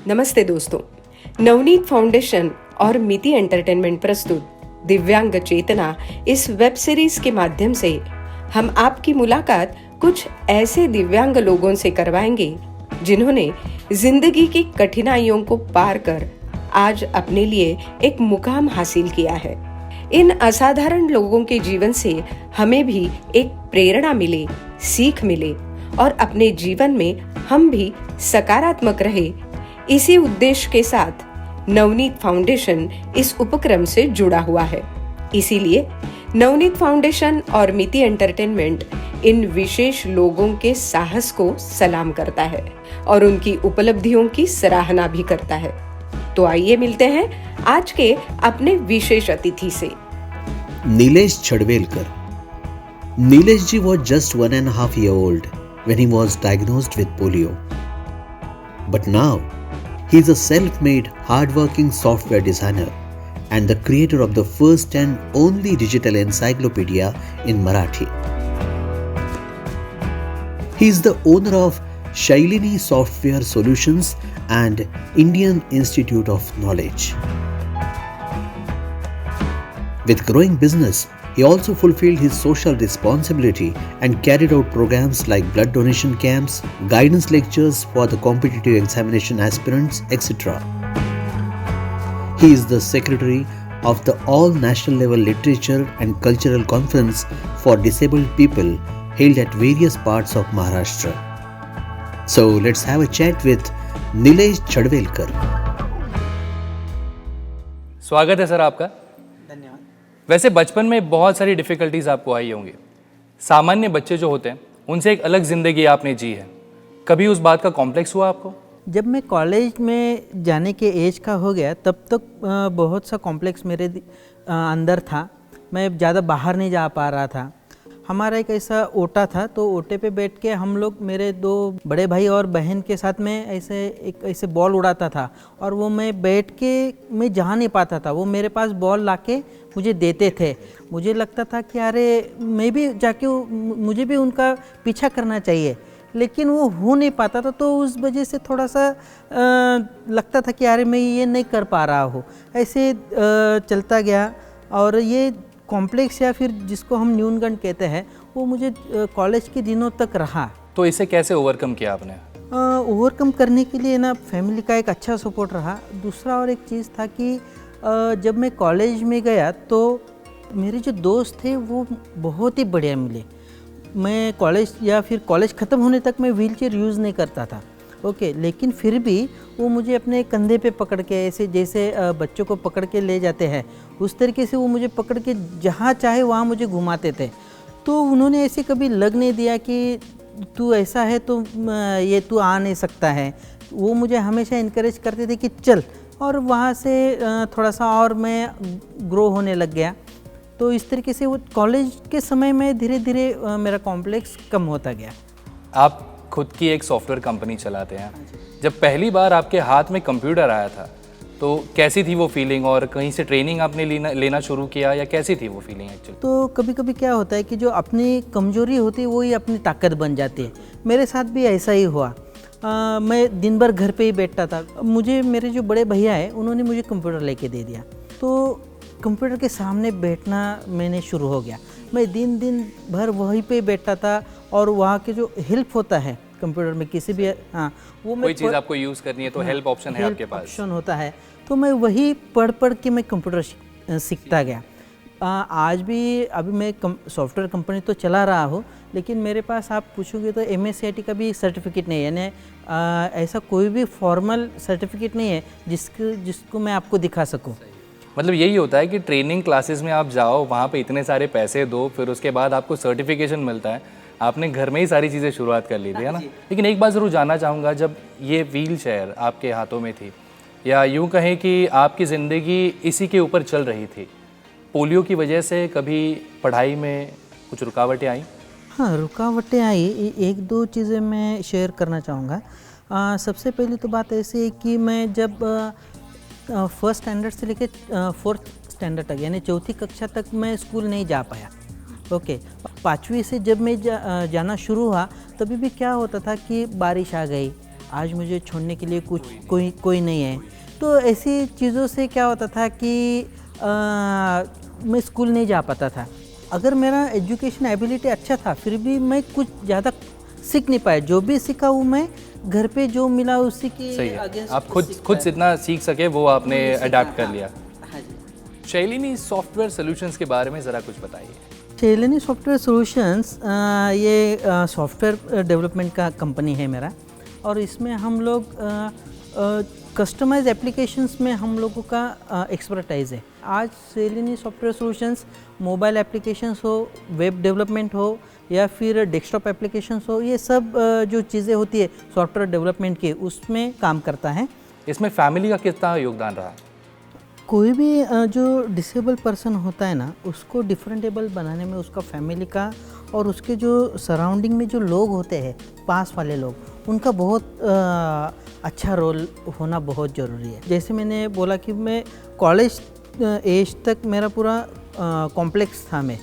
नमस्ते दोस्तों, नवनीत फाउंडेशन और मिति एंटरटेनमेंट प्रस्तुत दिव्यांग चेतना इस वेब सीरीज के माध्यम से हम आपकी मुलाकात कुछ ऐसे दिव्यांग लोगों से करवाएंगे जिन्होंने जिंदगी की कठिनाइयों को पार कर आज अपने लिए एक मुकाम हासिल किया है। इन असाधारण लोगों के जीवन से हमें भी एक प्रेरणा मिले, सीख मिले और अपने जीवन में हम भी सकारात्मक रहे, इसी उद्देश्य के साथ नवनीत फाउंडेशन इस उपक्रम से जुड़ा हुआ है। इसीलिए नवनीत फाउंडेशन और मिति एंटरटेनमेंट इन विशेष लोगों के साहस को सलाम करता है और उनकी उपलब्धियों की सराहना भी करता है। तो आइए मिलते हैं आज के अपने विशेष अतिथि से। नीलेश छड़वेलकर। नीलेश जी was just 1.5 years old when he was diagnosed with polio. But now, he is a self-made, hard-working software designer and the creator of the first and only digital encyclopedia in Marathi. He is the owner of Shailini Software Solutions and Indian Institute of Knowledge. With growing business, he also fulfilled his social responsibility and carried out programs like blood donation camps, guidance lectures for the competitive examination aspirants, etc. He is the secretary of the All National Level Literature and Cultural Conference for Disabled People held at various parts of Maharashtra. So let's have a chat with Nilesh Chadvelkar. स्वागत है sir आपका। धन्यवाद। वैसे बचपन में बहुत सारी difficulties आपको आई होंगी। सामान्य बच्चे जो होते हैं उनसे एक अलग ज़िंदगी आपने जी है। कभी उस बात का कॉम्प्लेक्स हुआ आपको? जब मैं कॉलेज में जाने के एज का हो गया तब तक बहुत सा कॉम्प्लेक्स मेरे अंदर था। मैं ज़्यादा बाहर नहीं जा पा रहा था। हमारा एक ऐसा ओटा था, तो ओटे पे बैठ के हम लोग, मेरे दो बड़े भाई और बहन के साथ में ऐसे बॉल उड़ाता था और वो मैं बैठ के मैं जा नहीं पाता था। वो मेरे पास बॉल लाके मुझे देते थे। मुझे लगता था कि अरे मैं भी जाके मुझे भी उनका पीछा करना चाहिए, लेकिन वो हो नहीं पाता था। तो उस वजह से थोड़ा सा लगता था कि अरे मैं ये नहीं कर पा रहा हूँ। ऐसे चलता गया और ये कॉम्प्लेक्स या फिर जिसको हम न्यूनगंड कहते हैं वो मुझे कॉलेज के दिनों तक रहा। तो इसे कैसे ओवरकम किया आपने? ओवरकम करने के लिए ना फैमिली का एक अच्छा सपोर्ट रहा। दूसरा और एक चीज़ था कि जब मैं कॉलेज में गया तो मेरे जो दोस्त थे वो बहुत ही बढ़िया मिले। मैं कॉलेज या फिर कॉलेज ख़त्म होने तक मैं व्हीलचेयर यूज़ नहीं करता था, ओके, लेकिन फिर भी वो मुझे अपने कंधे पे पकड़ के ऐसे जैसे बच्चों को पकड़ के ले जाते हैं उस तरीके से वो मुझे पकड़ के जहाँ चाहे वहाँ मुझे घुमाते थे। तो उन्होंने ऐसे कभी लग नहीं दिया कि तू ऐसा है तो ये तू आ नहीं सकता है। वो मुझे हमेशा इनकरेज करते थे कि चल, और वहाँ से थोड़ा सा और मैं ग्रो होने लग गया। तो इस तरीके से वो कॉलेज के समय में धीरे धीरे मेरा कॉम्प्लेक्स कम होता गया। आप खुद की एक सॉफ्टवेयर कंपनी चलाते हैं। जब पहली बार आपके हाथ में कंप्यूटर आया था तो कैसी थी वो फीलिंग, और कहीं से ट्रेनिंग आपने लेना शुरू किया या कैसी थी वो फीलिंग एक्चुअली? तो कभी कभी क्या होता है कि जो अपनी कमजोरी होती है वो ही अपनी ताकत बन जाती है। मेरे साथ भी ऐसा ही हुआ। मैं दिन भर घर पे ही बैठता था। मुझे मेरे जो बड़े भैया हैं उन्होंने मुझे कंप्यूटर लेके दे दिया, तो कंप्यूटर के सामने बैठना मैंने शुरू हो गया। मैं दिन भर वहीं पे बैठता था और वहाँ के जो हेल्प होता है कंप्यूटर में किसी भी, हाँ, वो कोई चीज़ आपको यूज़ करनी है तो हेल्प ऑप्शन है आपके पास, ऑप्शन होता है। तो मैं वही पढ़ के मैं कंप्यूटर सीखता गया। आज भी अभी मैं सॉफ्टवेयर कंपनी तो चला रहा हूँ, लेकिन मेरे पास आप पूछोगे तो MSCIT का भी सर्टिफिकेट नहीं है, यानी ऐसा कोई भी फॉर्मल सर्टिफिकेट नहीं है जिसको मैं आपको दिखा सकूँ। मतलब यही होता है कि ट्रेनिंग क्लासेस में आप जाओ, वहाँ पे इतने सारे पैसे दो, फिर उसके बाद आपको सर्टिफिकेशन मिलता है। आपने घर में ही सारी चीज़ें शुरुआत कर ली थी, है ना? लेकिन एक बात ज़रूर जानना चाहूँगा, जब ये व्हील चेयर आपके हाथों में थी, या यूँ कहें कि आपकी ज़िंदगी इसी के ऊपर चल रही थी, पोलियो की वजह से कभी पढ़ाई में कुछ रुकावटें आई? हाँ, रुकावटें आई। एक दो चीज़ें मैं शेयर करना चाहूँगा। सबसे पहली तो बात ऐसी है कि मैं जब फर्स्ट स्टैंडर्ड से लेकर 4th स्टैंडर्ड तक, यानी 4थी कक्षा तक मैं स्कूल नहीं जा पाया, ओके। 5वीं से जब मैं जाना शुरू हुआ तभी भी क्या होता था कि बारिश आ गई, आज मुझे छोड़ने के लिए कोई नहीं है। तो ऐसी चीज़ों से क्या होता था कि मैं स्कूल नहीं जा पाता था। अगर मेरा एजुकेशन एबिलिटी अच्छा था फिर भी मैं कुछ ज़्यादा सीख नहीं पाया। जो भी सीखा हूँ मैं घर पे जो मिला उसी के सही है, against आप खुद जितना सीख सके वो आपने अडाप्ट कर लिया। हाँ जी। शैलिनी सॉफ्टवेयर सॉल्यूशंस के बारे में ज़रा कुछ बताइए। शैलिनी सॉफ्टवेयर सॉल्यूशंस ये सॉफ्टवेयर डेवलपमेंट का कंपनी है मेरा, और इसमें हम लोग कस्टमाइज एप्लीकेशंस में हम लोगों का एक्सपर्टाइज है। आज शैलिनी सॉफ्टवेयर सॉल्यूशंस मोबाइल एप्लीकेशंस हो, वेब डेवलपमेंट हो या फिर डेस्कटॉप एप्लीकेशंस हो, ये सब जो चीज़ें होती है सॉफ्टवेयर डेवलपमेंट के, उसमें काम करता है। इसमें फैमिली का कितना योगदान रहा? कोई भी जो डिसेबल पर्सन होता है ना, उसको डिफरेंटेबल बनाने में उसका फैमिली का और उसके जो सराउंडिंग में जो लोग होते हैं, पास वाले लोग, उनका बहुत अच्छा रोल होना बहुत ज़रूरी है। जैसे मैंने बोला कि मैं कॉलेज एज तक मेरा पूरा कॉम्प्लेक्स था मैं,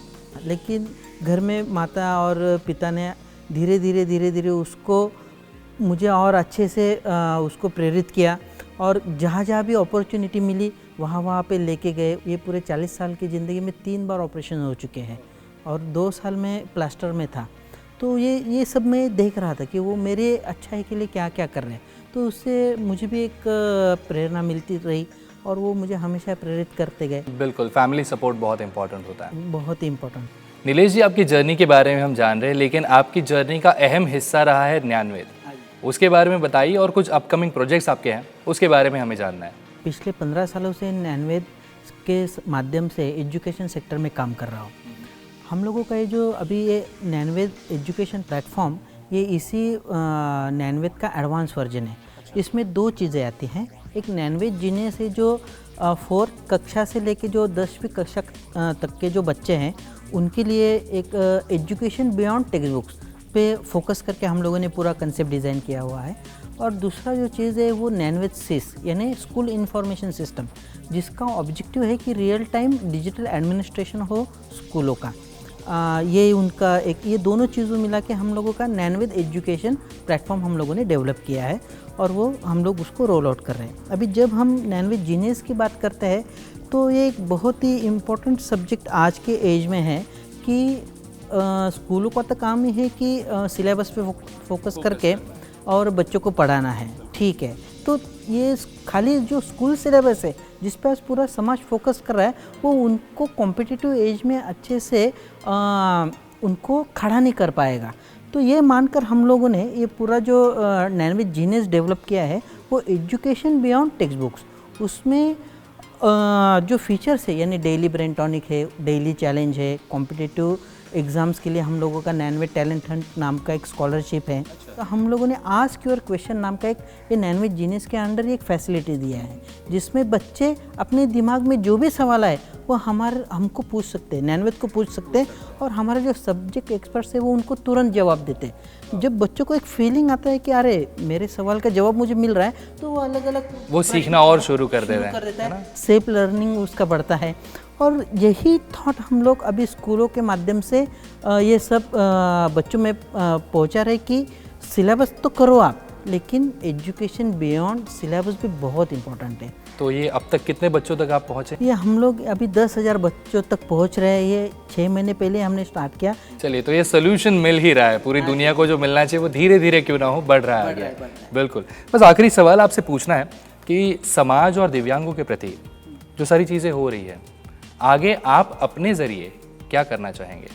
लेकिन घर में माता और पिता ने धीरे धीरे उसको मुझे और अच्छे से उसको प्रेरित किया, और जहाँ जहाँ भी अपॉर्चुनिटी मिली वहाँ पे लेके गए। ये पूरे 40 साल की ज़िंदगी में 3 बार ऑपरेशन हो चुके हैं और 2 साल में प्लास्टर में था। तो ये सब मैं देख रहा था कि वो मेरे अच्छाई के लिए क्या क्या कर रहे हैं। तो उससे मुझे भी एक प्रेरणा मिलती रही और वो मुझे हमेशा प्रेरित करते गए। बिल्कुल, फैमिली सपोर्ट बहुत इंपॉर्टेंट होता है। बहुत ही इम्पोर्टेंट। नीलेश जी, आपकी जर्नी के बारे में हम जान रहे हैं, लेकिन आपकी जर्नी का अहम हिस्सा रहा है ज्ञानवेद। उसके बारे में बताइए, और कुछ अपकमिंग प्रोजेक्ट्स आपके हैं उसके बारे में हमें जानना है। पिछले 15 सालों से ज्ञानवेद के माध्यम से एजुकेशन सेक्टर में काम कर रहा हूँ। हम लोगों का ये जो अभी ये ज्ञानवेद एजुकेशन प्लेटफॉर्म, ये इसी ज्ञानवेद का एडवांस वर्जन है। इसमें 2 चीज़ें आती हैं। एक ज्ञानवेद जीने से जो 4th कक्षा से लेके जो 10वीं कक्षा तक के जो बच्चे हैं, उनके लिए एक एजुकेशन बियॉन्ड टेक्स्ट बुक्स पे फोकस करके हम लोगों ने पूरा कंसेप्ट डिज़ाइन किया हुआ है। और दूसरा जो चीज़ है वो ज्ञानवेद सिस यानी स्कूल इंफॉर्मेशन सिस्टम, जिसका ऑब्जेक्टिव है कि रियल टाइम डिजिटल एडमिनिस्ट्रेशन हो स्कूलों का। ये उनका एक, ये दोनों चीज़ों मिला के हम लोगों का ज्ञानवेद एजुकेशन प्लेटफॉर्म हम लोगों ने डेवलप किया है और वो हम लोग उसको रोल आउट कर रहे हैं। अभी जब हम ज्ञानवेद जीनियस की बात करते हैं तो ये एक बहुत ही इम्पोर्टेंट सब्जेक्ट आज के एज में है कि स्कूलों का तो काम ही है कि सिलेबस पे फोकस करके और बच्चों को पढ़ाना है, ठीक है। तो ये खाली जो स्कूल सिलेबस है जिस पर पूरा समाज फोकस कर रहा है, वो उनको कॉम्पिटिटिव एज में अच्छे से उनको खड़ा नहीं कर पाएगा। तो ये मानकर हम लोगों ने ये पूरा जो ज्ञानवेद जीनियस डेवलप किया है वो एजुकेशन बियॉन्ड टेक्स्ट बुक्स, उसमें जो फीचर्स है यानी डेली ब्रेन टॉनिक है, डेली चैलेंज है, कॉम्पिटिटिव एग्ज़ाम्स के लिए हम लोगों का ज्ञानवेद टैलेंट हंट नाम का एक स्कॉलरशिप है। तो हम लोगों ने आस्क योर क्वेश्चन नाम का एक ये ज्ञानवेद जीनियस के अंडर एक फैसिलिटी दिया है, जिसमें बच्चे अपने दिमाग में जो भी सवाल आए वो हमको पूछ सकते हैं, ज्ञानवेद को पूछ सकते हैं, और हमारे जो सब्जेक्ट एक्सपर्ट्स है वो उनको तुरंत जवाब देते हैं। जब बच्चों को एक फीलिंग आता है कि अरे मेरे सवाल का जवाब मुझे मिल रहा है, तो वो अलग अलग वो सीखना और शुरू कर देता है। सेल्फ लर्निंग उसका बढ़ता है। और यही थॉट हम लोग अभी स्कूलों के माध्यम से ये सब बच्चों में पहुंचा रहे कि सिलेबस तो करो आप, लेकिन एजुकेशन बियॉन्ड सिलेबस भी बहुत इंपॉर्टेंट है। तो ये अब तक कितने बच्चों तक आप पहुँचे? ये हम लोग अभी 10,000 बच्चों तक पहुंच रहे हैं। ये 6 महीने पहले हमने स्टार्ट किया। चलिए, तो ये सोल्यूशन मिल ही रहा है, पूरी दुनिया को जो मिलना चाहिए वो धीरे धीरे क्यों ना हो बढ़ रहा है। बिल्कुल। बस आखिरी सवाल आपसे पूछना है कि समाज और दिव्यांगों के प्रति जो सारी चीज़ें हो रही है, आगे आप अपने ज़रिए क्या करना चाहेंगे?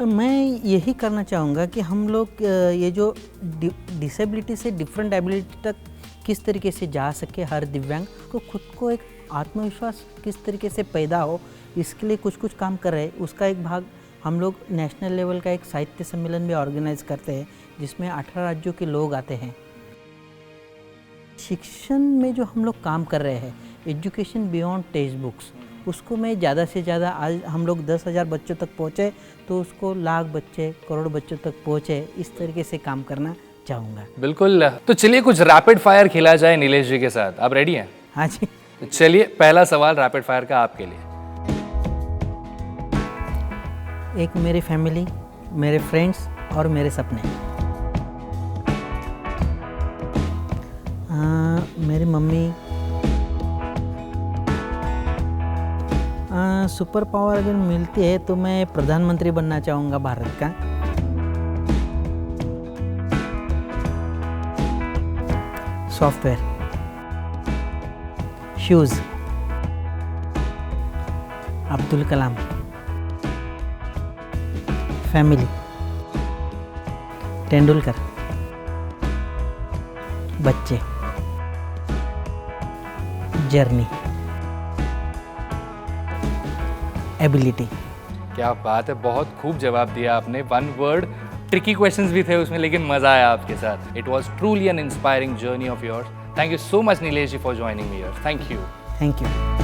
मैं यही करना चाहूँगा कि हम लोग ये जो डिसेबिलिटी से डिफरेंट एबिलिटी तक किस तरीके से जा सके, हर दिव्यांग को खुद को एक आत्मविश्वास किस तरीके से पैदा हो, इसके लिए कुछ काम कर रहे हैं। उसका एक भाग हम लोग नेशनल लेवल का एक साहित्य सम्मेलन भी ऑर्गेनाइज करते हैं, जिसमें 18 राज्यों के लोग आते हैं। शिक्षण में जो हम लोग काम कर रहे हैं, एजुकेशन बियॉन्ड टेक्स्ट बुक्स, उसको मैं ज़्यादा से ज़्यादा, आज हम लोग 10,000 बच्चों तक पहुँचे तो उसको लाख बच्चे, करोड़ बच्चों तक पहुँचे, इस तरीके से काम करना चाहूँगा। बिल्कुल। तो चलिए कुछ रैपिड फायर खेला जाए नीलेश जी के साथ। आप रेडी हैं? हाँ जी। तो चलिए, पहला सवाल रैपिड फायर का आपके लिए। एक मेरी फैमिली, मेरे फ्रेंड्स और मेरे सपने। मेरी मम्मी सुपर पावर अगर मिलती है तो मैं प्रधानमंत्री बनना चाहूँगा भारत का। Software, shoes, Abdul Kalam, family, Tendulkar, बच्चे, जर्नी, एबिलिटी। क्या बात है, बहुत खूब जवाब दिया आपने। वन वर्ड ट्रिकी क्वेश्चंस भी थे उसमें, लेकिन मज़ा आया आपके साथ। It was truly an inspiring journey of yours. Thank you so much Nilesh ji for joining me here. Thank you. Thank you.